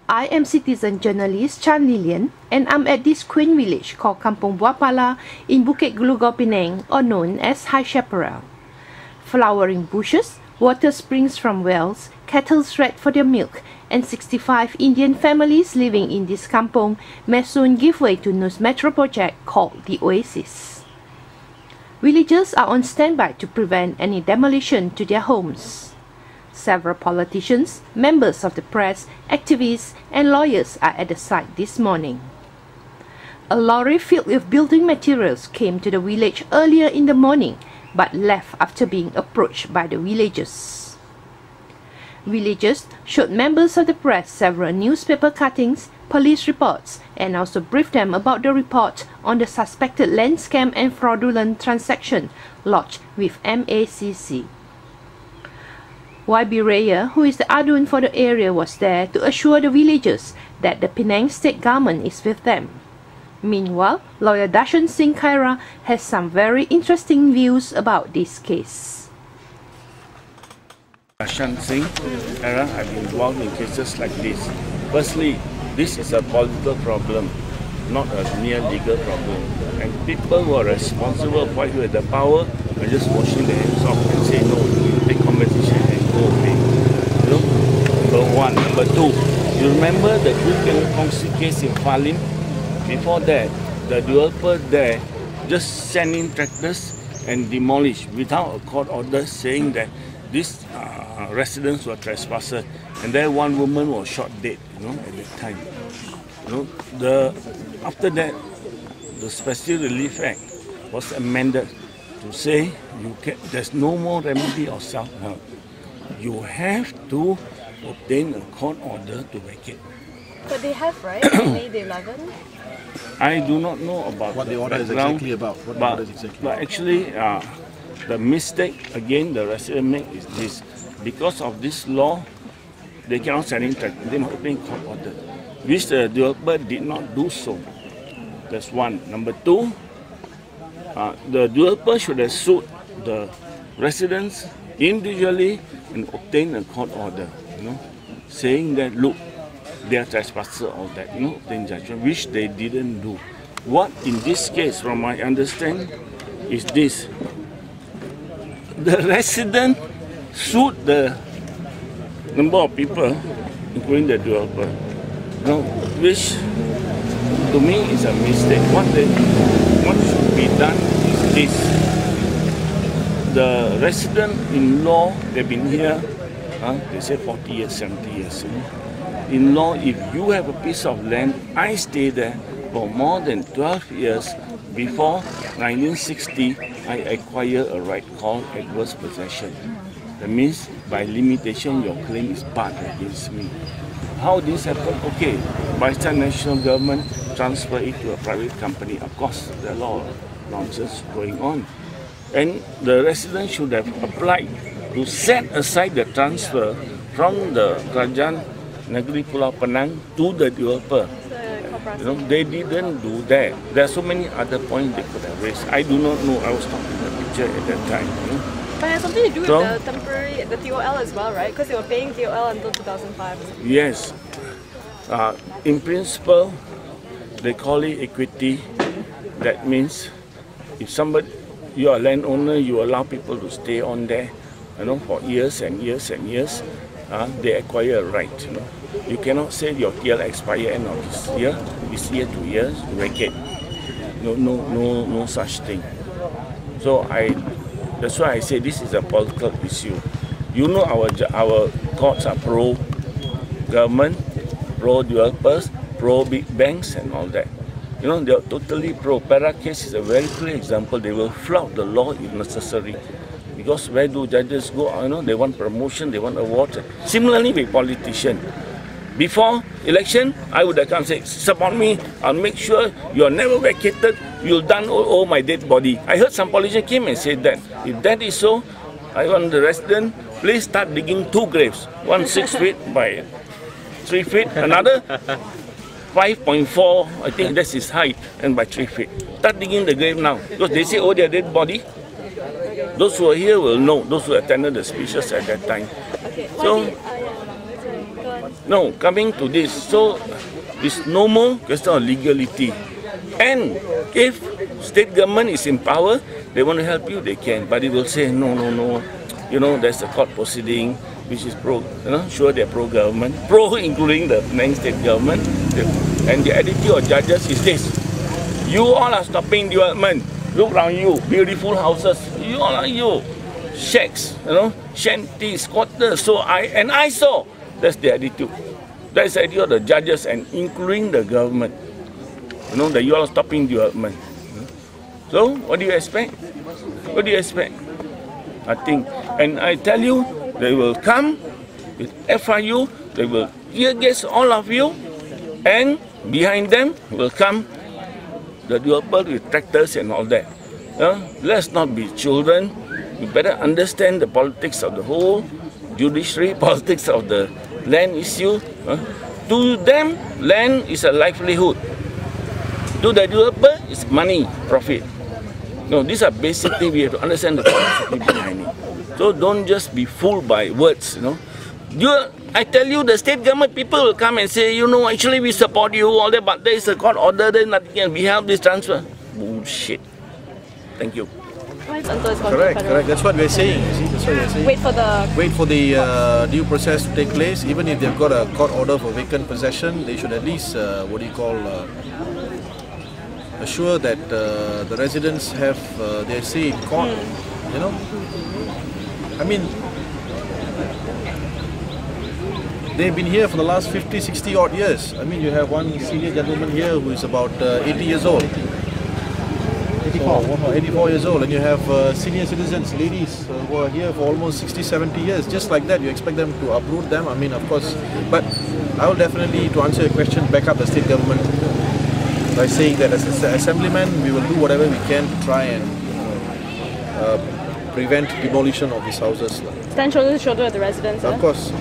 I am citizen journalist Chan Lilian, and I'm at this quaint village called Kampung Buah Pala in Bukit Gelugor, Penang, or known as High Chaparral. Flowering bushes, water springs from wells, cattle thread for their milk, and 65 Indian families living in this kampong may soon give way to new metro project called the Oasis. Villagers are on standby to prevent any demolition to their homes. Several politicians, members of the press, activists, and lawyers are at the site this morning. A lorry filled with building materials came to the village earlier in the morning, but left after being approached by the villagers. Villagers showed members of the press several newspaper cuttings, police reports, and also briefed them about the report on the suspected land scam and fraudulent transaction lodged with MACC. YB Raya, who is the adun for the area, was there to assure the villagers that the Penang state government is with them. Meanwhile, lawyer Darshan Singh Khaira has some very interesting views about this case. Darshan Singh Khaira, I've been involved in cases like this. Firstly, this is a political problem, not a mere legal problem. And people who are responsible for it, who have the power, are just washing their hands off and say, no, you take compensation and go away. You know? Number one. Number two, you remember the Kongsi case in Falim? Before that, the developer there just sent in tractors and demolished without a court order saying that these residents were trespassers, and there one woman was shot dead, at that time. After that, the Special Relief Act was amended to say there's no more remedy of self-help. You have to obtain a court order to vacate. But they have, right? May the 11th? I do not know about what the order is exactly about. But actually, the mistake again the resident make is this: because of this law, they cannot send in tractor. They must obtain court order, which the developer did not do so. That's one. Number two, the developer should have sued the residents individually and obtain a court order, saying that look, they are trespassers, all that, obtain judgment, which they didn't do. What in this case, from my understanding, is this: the resident sued the number of people, including the developer, which to me is a mistake. What should be done is this: the resident-in-law, they've been here, they say 40 years, 70 years. In law, if you have a piece of land, I stay there for more than 12 years. Before 1960, I acquire a right called adverse possession. That means, by limitation, your claim is barred against me. How this happened? Okay, by the national government transfer it to a private company. Of course, there are a lot of nonsense going on. And the resident should have applied to set aside the transfer from the Kerajaan Negeri Pulau Penang to the developer. They didn't do that. There are so many other points they could have raised. I do not know. I was talking to the picture at that time. But it has something to do with the TOL as well, right? Because they were paying TOL until 2005. Yes. In principle, they call it equity. That means if you are a landowner, you allow people to stay on there, for years and years and years. They acquire a right. You cannot say your TL expire end of this year 2 years, to vacate. No such thing. So that's why I say this is a political issue. Our courts are pro-government, pro-developers, pro-big banks and all that. They are totally pro. Para case is a very clear example. They will flout the law if necessary. Because where do judges go? They want promotion, they want awards. Similarly with politicians. Before election, I would have come and say, support me, I'll make sure you're never vacated, you'll done all my dead body. I heard some politician came and said that. If that is so, I want the resident, please start digging 2 graves. One 6 feet by 3 feet, another 5.4, I think that's his height, and by 3 feet. Start digging the grave now. Because they say, oh, they're dead body. Those who are here will know, those who attended the speeches at that time. Okay. So, No, coming to this, so it's no more question of legality. And if state government is in power, they want to help you, they can. But they will say, no, no, no. You know, there's a court proceeding which is pro, sure they're pro-government, including the Penang state government. And the attitude of judges is this: you all are stopping development. Look around you, beautiful houses. You all are shacks, shanties, quarters. So I saw. That's the attitude. That's the attitude of the judges and including the government. That you all are stopping development. So what do you expect? What do you expect? I think, and I tell you, they will come with FIU. They will tear gas all of you, and behind them will come the developer with tractors and all that. Let's not be children. We better understand the politics of the whole judiciary, politics of the land issue. To them, land is a livelihood. To the developer, it's money, profit. These are basic things we have to understand the philosophy behind it. So don't just be fooled by words. I tell you, the state government people will come and say, actually we support you, all that, but there is a court order, then nothing can be helped, this transfer. Bullshit. Thank you. Correct. That's what we're saying. You see, that's what we're saying. Wait for the due process to take place. Even if they've got a court order for vacant possession, they should at least assure that the residents have their say in court. I mean, they've been here for the last 50, 60 odd years. I mean, you have one senior gentleman here who is about 80 years old. 84 years old, and you have senior citizens, ladies who are here for almost 60, 70 years. Just like that, you expect them to uproot them? I mean, of course. But I will definitely, to answer your question, back up the state government by saying that as an assemblyman, we will do whatever we can to try and prevent demolition of these houses. Stand shoulder to shoulder with the residents. Of course.